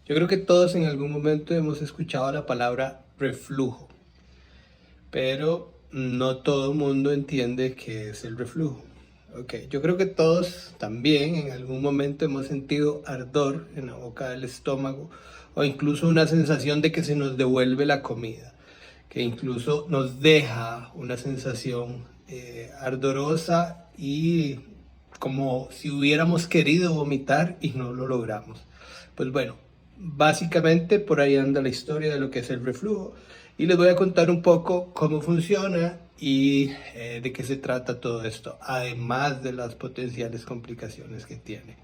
Yo creo que todos en algún momento hemos escuchado la palabra reflujo, pero no todo el mundo entiende qué es el reflujo. Okay. Yo creo que todos también en algún momento hemos sentido ardor en la boca del estómago o incluso una sensación de que se nos devuelve la comida, que incluso nos deja una sensación ardorosa y como si hubiéramos querido vomitar y no lo logramos. Pues bueno, básicamente por ahí anda la historia de lo que es el reflujo y les voy a contar un poco cómo funciona y de qué se trata todo esto, además de las potenciales complicaciones que tiene.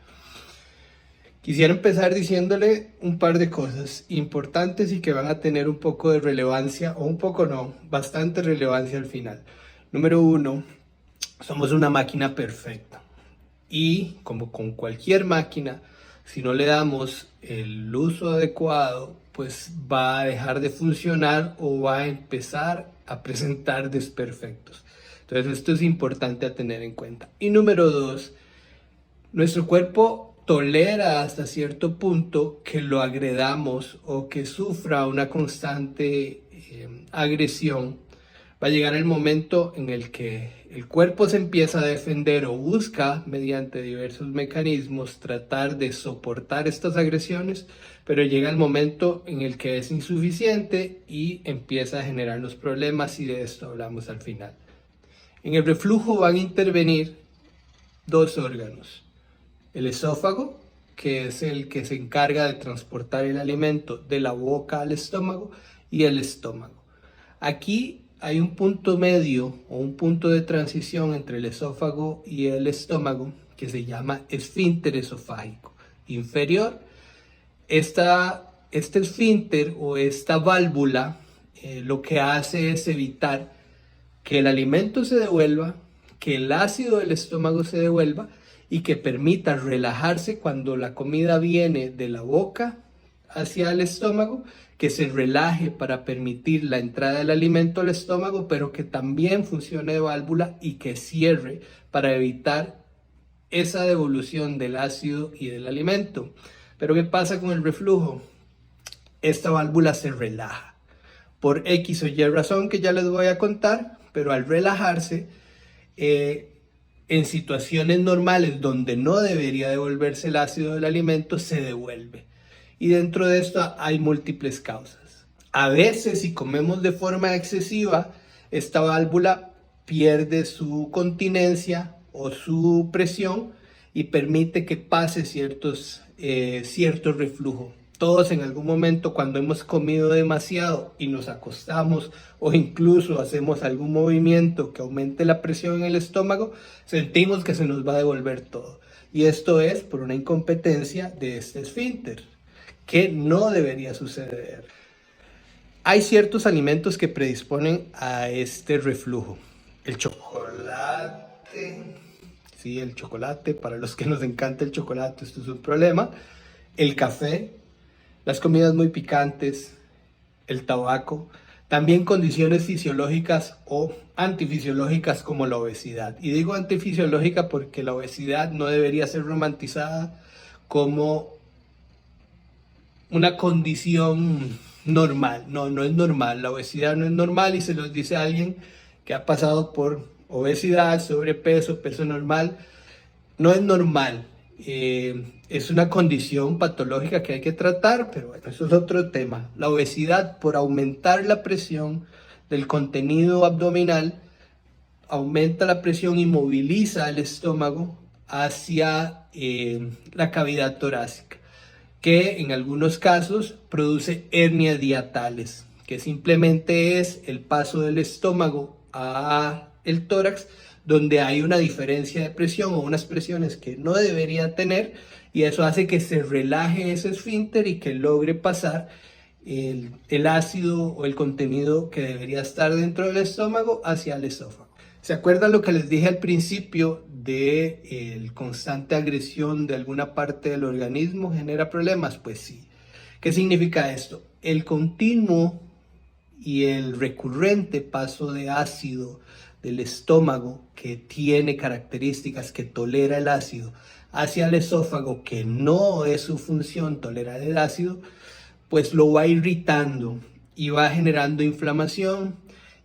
Quisiera empezar diciéndole un par de cosas importantes y que van a tener un poco de relevancia, o un poco no, bastante relevancia al final. Número uno, somos una máquina perfecta. Y como con cualquier máquina, si no le damos el uso adecuado, pues va a dejar de funcionar o va a empezar a presentar desperfectos. Entonces esto es importante a tener en cuenta. Y número dos, nuestro cuerpo tolera hasta cierto punto que lo agredamos o que sufra una constante agresión. Va a llegar el momento en el que el cuerpo se empieza a defender o busca, mediante diversos mecanismos, tratar de soportar estas agresiones, pero llega el momento en el que es insuficiente y empieza a generar los problemas, y de esto hablamos al final. En el reflujo van a intervenir dos órganos: el esófago, que es el que se encarga de transportar el alimento de la boca al estómago, y el estómago. Aquí hay un punto medio o un punto de transición entre el esófago y el estómago que se llama esfínter esofágico inferior. Este esfínter o esta válvula lo que hace es evitar que el alimento se devuelva, que el ácido del estómago se devuelva y que permita relajarse cuando la comida viene de la boca hacia el estómago, que se relaje para permitir la entrada del alimento al estómago, pero que también funcione de válvula y que cierre para evitar esa devolución del ácido y del alimento. Pero ¿qué pasa con el reflujo? Esta válvula se relaja por X o Y razón que ya les voy a contar, pero al relajarse, en situaciones normales donde no debería devolverse el ácido del alimento, se devuelve. Y dentro de esto hay múltiples causas. A veces, si comemos de forma excesiva, esta válvula pierde su continencia o su presión y permite que pase cierto reflujo. Todos en algún momento, cuando hemos comido demasiado y nos acostamos o incluso hacemos algún movimiento que aumente la presión en el estómago, sentimos que se nos va a devolver todo. Y esto es por una incompetencia de este esfínter, que no debería suceder. Hay ciertos alimentos que predisponen a este reflujo. El chocolate, sí, el chocolate, para los que nos encanta el chocolate, esto es un problema. El café, las comidas muy picantes, el tabaco, también condiciones fisiológicas o antifisiológicas como la obesidad. Y digo antifisiológica porque la obesidad no debería ser romantizada como una condición normal. No, no es normal. La obesidad no es normal, y se los dice a alguien que ha pasado por obesidad, sobrepeso, peso normal. No es normal. Es una condición patológica que hay que tratar, pero bueno, eso es otro tema. La obesidad, por aumentar la presión del contenido abdominal, aumenta la presión y moviliza el estómago hacia la cavidad torácica, que en algunos casos produce hernias diatales, que simplemente es el paso del estómago a el tórax, donde hay una diferencia de presión o unas presiones que no debería tener, y eso hace que se relaje ese esfínter y que logre pasar el ácido o el contenido que debería estar dentro del estómago hacia el esófago. ¿Se acuerdan lo que les dije al principio de el constante agresión de alguna parte del organismo genera problemas? Pues sí. ¿Qué significa esto? El continuo y el recurrente paso de ácido del estómago, que tiene características que tolera el ácido, hacia el esófago, que no es su función tolerar el ácido, pues lo va irritando y va generando inflamación.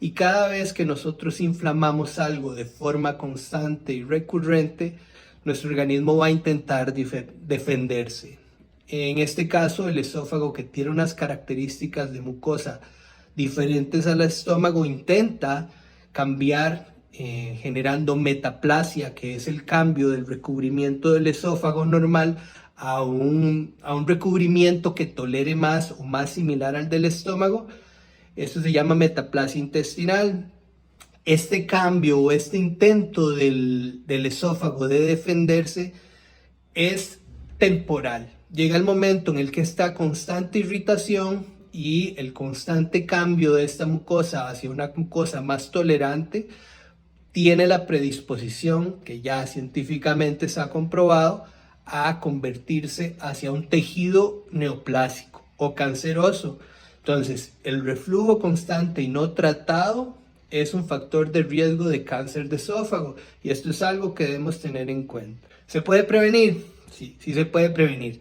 Y cada vez que nosotros inflamamos algo de forma constante y recurrente, nuestro organismo va a intentar defenderse. En este caso, el esófago, que tiene unas características de mucosa diferentes al estómago, intenta cambiar, generando metaplasia, que es el cambio del recubrimiento del esófago normal a un recubrimiento que tolere más o más similar al del estómago. Esto se llama metaplasia intestinal. Este cambio o este intento del esófago de defenderse es temporal. Llega el momento en el que esta constante irritación y el constante cambio de esta mucosa hacia una mucosa más tolerante tiene la predisposición, que ya científicamente se ha comprobado, a convertirse hacia un tejido neoplásico o canceroso. Entonces, el reflujo constante y no tratado es un factor de riesgo de cáncer de esófago, y esto es algo que debemos tener en cuenta. ¿Se puede prevenir? Sí, sí se puede prevenir.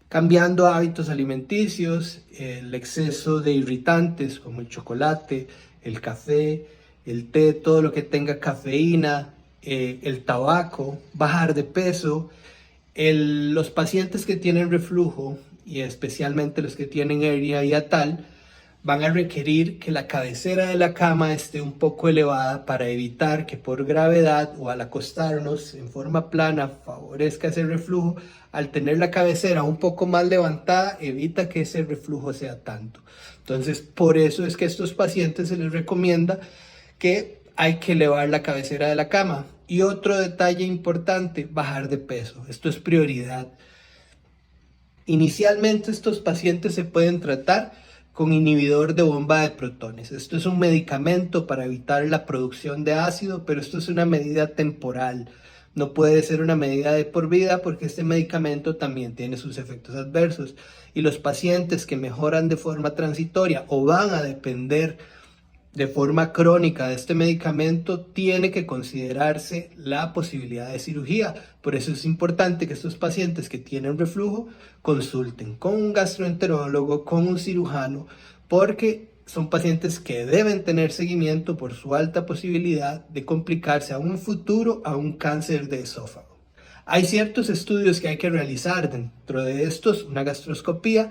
Cambiando hábitos alimenticios, el exceso de irritantes como el chocolate, el café, el té, todo lo que tenga cafeína, el tabaco, bajar de peso. Los pacientes que tienen reflujo, y especialmente los que tienen hernia hiatal, van a requerir que la cabecera de la cama esté un poco elevada para evitar que por gravedad o al acostarnos en forma plana favorezca ese reflujo. Al tener la cabecera un poco más levantada, evita que ese reflujo sea tanto. Entonces, por eso es que a estos pacientes se les recomienda que hay que elevar la cabecera de la cama. Y otro detalle importante, bajar de peso. Esto es prioridad. Inicialmente estos pacientes se pueden tratar con inhibidor de bomba de protones. Esto es un medicamento para evitar la producción de ácido, pero esto es una medida temporal. No puede ser una medida de por vida, porque este medicamento también tiene sus efectos adversos. Y los pacientes que mejoran de forma transitoria o van a depender de forma crónica de este medicamento, tiene que considerarse la posibilidad de cirugía. Por eso es importante que estos pacientes que tienen reflujo consulten con un gastroenterólogo, con un cirujano, porque son pacientes que deben tener seguimiento por su alta posibilidad de complicarse a un futuro a un cáncer de esófago. Hay ciertos estudios que hay que realizar, dentro de estos una gastroscopía,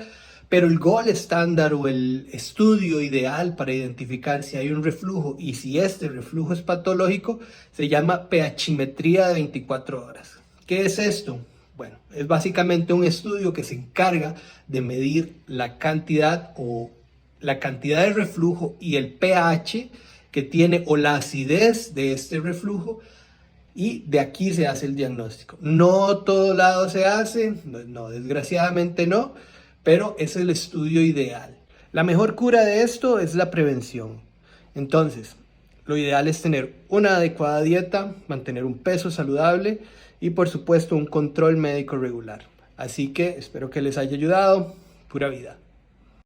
pero el gold estándar o el estudio ideal para identificar si hay un reflujo y si este reflujo es patológico se llama pHimetría de 24 horas. ¿Qué es esto? Bueno, es básicamente un estudio que se encarga de medir la cantidad de reflujo y el pH que tiene, o la acidez de este reflujo, y de aquí se hace el diagnóstico. No todo lado se hace, no, desgraciadamente no, pero es el estudio ideal. La mejor cura de esto es la prevención. Entonces, lo ideal es tener una adecuada dieta, mantener un peso saludable y por supuesto un control médico regular. Así que espero que les haya ayudado. Pura vida.